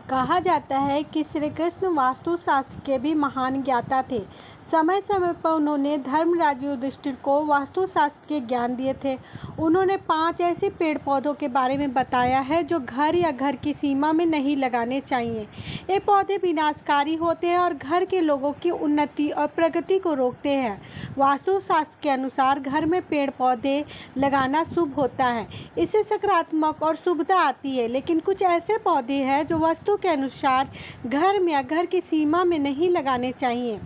कहा जाता है कि श्री कृष्ण वास्तुशास्त्र के भी महान ज्ञाता थे। समय समय पर उन्होंने धर्मराज युधिष्ठिर को वास्तुशास्त्र के ज्ञान दिए थे। उन्होंने 5 ऐसे पेड़ पौधों के बारे में बताया है जो घर या घर की सीमा में नहीं लगाने चाहिए। ये पौधे विनाशकारी होते हैं और घर के लोगों की उन्नति और प्रगति को रोकते हैं। वास्तुशास्त्र के अनुसार घर में पेड़ पौधे लगाना शुभ होता है, इससे सकारात्मक और शुभता आती है। लेकिन कुछ ऐसे पौधे हैं जो वास्तु के अनुसार घर में या घर की सीमा में नहीं लगाने चाहिए।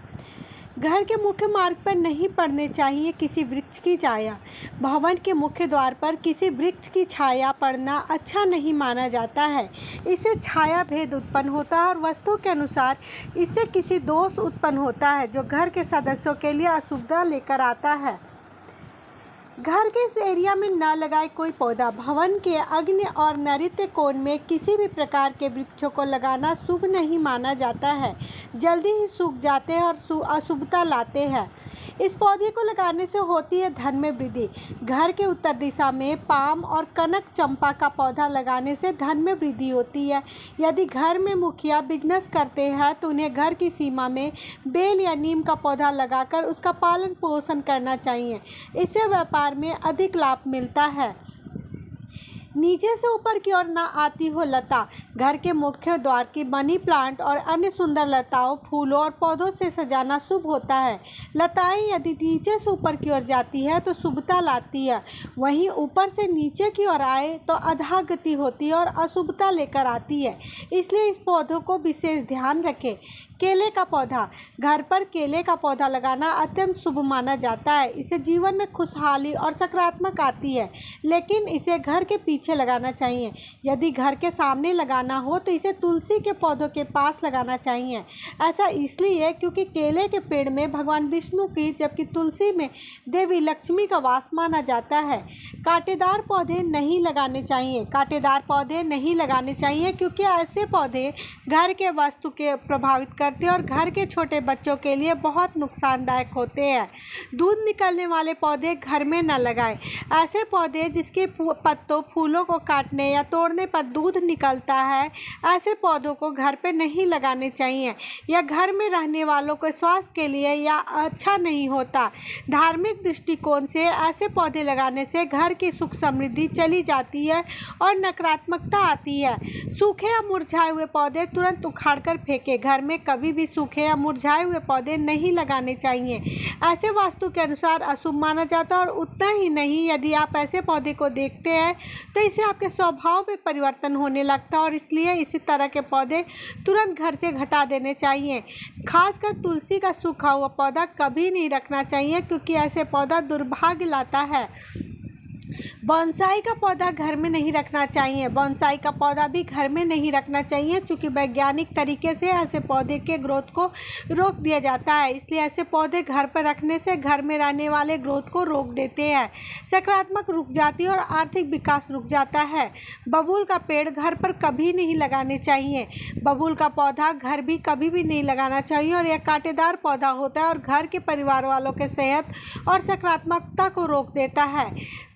घर के मुख्य मार्ग पर नहीं पड़ने चाहिए किसी वृक्ष की छाया। भवन के मुख्य द्वार पर किसी वृक्ष की छाया पड़ना अच्छा नहीं माना जाता है। इससे छाया भेद उत्पन्न होता है और वास्तु के अनुसार इससे किसी दोष उत्पन्न होता है जो घर के सदस्यों के लिए अशुभता लेकर आता है। घर के इस एरिया में न लगाए कोई पौधा। भवन के अग्नि और नैऋत्य कोण में किसी भी प्रकार के वृक्षों को लगाना शुभ नहीं माना जाता है, जल्दी ही सूख जाते हैं और अशुभता लाते हैं। इस पौधे को लगाने से होती है धन में वृद्धि। घर के उत्तर दिशा में पाम और कनक चंपा का पौधा लगाने से धन में वृद्धि होती है। यदि घर में मुखिया बिजनेस करते हैं तो उन्हें घर की सीमा में बेल या नीम का पौधा लगाकर उसका पालन पोषण करना चाहिए। इससे व्यापार में अधिक लाभ मिलता है। नीचे से ऊपर की ओर ना आती हो लता। घर के मुख्य द्वार की मनी प्लांट और अन्य सुंदर लताओं, फूलों और पौधों से सजाना शुभ होता है। लताएं यदि नीचे से ऊपर की ओर जाती है तो शुभता लाती है, वहीं ऊपर से नीचे की ओर आए तो अधोगति होती है और अशुभता लेकर आती है। इसलिए इस पौधों को विशेष ध्यान रखें। केले का पौधा। घर पर केले का पौधा लगाना अत्यंत शुभ माना जाता है। इससे जीवन में खुशहाली और सकारात्मक आती है, लेकिन इसे घर के पीछे लगाना चाहिए। यदि घर के सामने लगाना हो तो इसे तुलसी के पौधों के पास लगाना चाहिए। ऐसा इसलिए क्योंकि केले के पेड़ में भगवान विष्णु की, जबकि तुलसी में देवी लक्ष्मी का वास माना जाता है। कांटेदार पौधे नहीं लगाने चाहिए। कांटेदार पौधे नहीं लगाने चाहिए क्योंकि ऐसे पौधे घर के वास्तु के प्रभावित करते हैं और घर के छोटे बच्चों के लिए बहुत नुकसानदायक होते हैं। दूध निकलने वाले पौधे घर में न लगाएं। ऐसे पौधे जिसके पत्तों, फूलों को काटने या तोड़ने पर दूध निकलता है, ऐसे पौधों को घर पे नहीं लगाने चाहिए। या घर में रहने वालों के स्वास्थ्य के लिए या अच्छा नहीं होता। धार्मिक दृष्टिकोण से ऐसे पौधे लगाने से घर की सुख समृद्धि चली जाती है और नकारात्मकता आती है। सूखे या मुरझाए हुए पौधे तुरंत उखाड़कर फेंके। घर में कभी भी सूखे या मुरझाए हुए पौधे नहीं लगाने चाहिए। ऐसे वास्तु के अनुसार अशुभ माना जाता है। और उतना ही नहीं, यदि आप ऐसे पौधे को देखते हैं तो इससे आपके स्वभाव में परिवर्तन होने लगता है और इसलिए इसी तरह के पौधे तुरंत घर से हटा देने चाहिए। खासकर तुलसी का सूखा हुआ पौधा कभी नहीं रखना चाहिए क्योंकि ऐसे पौधा दुर्भाग्य लाता है। बोनसाई का पौधा घर में नहीं रखना चाहिए। बोनसाई का पौधा भी घर में नहीं रखना चाहिए क्योंकि वैज्ञानिक तरीके से ऐसे पौधे के ग्रोथ को रोक दिया जाता है। इसलिए ऐसे पौधे घर पर रखने से घर में रहने वाले ग्रोथ को रोक देते हैं। सकारात्मक रुक जाती है और आर्थिक विकास रुक जाता है। बबूल का पेड़ घर पर कभी नहीं लगाने चाहिए। बबूल का पौधा घर भी कभी भी नहीं लगाना चाहिए और यह कांटेदार पौधा होता है और घर के परिवार वालों के सेहत और सकारात्मकता को रोक देता है।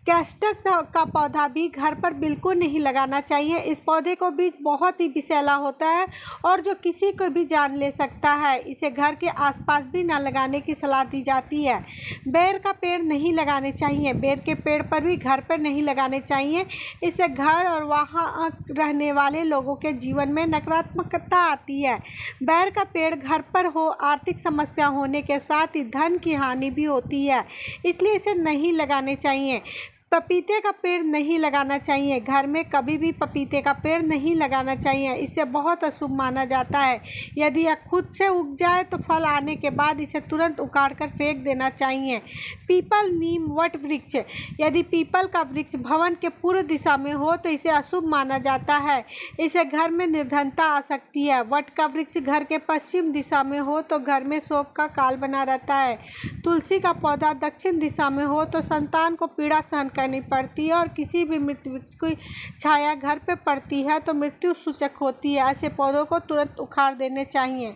कैस्टस का पौधा भी घर पर बिल्कुल नहीं लगाना चाहिए। इस पौधे को बीज बहुत ही विषैला होता है और जो किसी को भी जान ले सकता है। इसे घर के आसपास भी ना लगाने की सलाह दी जाती है। बेर का पेड़ नहीं लगाने चाहिए। बेर के पेड़ पर भी घर पर नहीं लगाने चाहिए। इससे घर और वहाँ रहने वाले लोगों के जीवन में नकारात्मकता आती है। बेर का पेड़ घर पर हो, आर्थिक समस्या होने के साथ ही धन की हानि भी होती है, इसलिए इसे नहीं लगाने चाहिए। पपीते का पेड़ नहीं लगाना चाहिए। घर में कभी भी पपीते का पेड़ नहीं लगाना चाहिए, इससे बहुत अशुभ माना जाता है। यदि यह खुद से उग जाए तो फल आने के बाद इसे तुरंत उखाड़कर फेंक देना चाहिए। पीपल, नीम, वट वृक्ष। यदि पीपल का वृक्ष भवन के पूर्व दिशा में हो तो इसे अशुभ माना जाता है, इससे घर में निर्धनता आ सकती है। वट का वृक्ष घर के पश्चिम दिशा में हो तो घर में शोक का काल बना रहता है। तुलसी का पौधा दक्षिण दिशा में हो तो संतान को पीड़ा सहन करनी पड़ती है और किसी भी मृत वृक्ष की छाया घर पे पड़ती है तो मृत्यु सूचक होती है। ऐसे पौधों को तुरंत उखाड़ देने चाहिए।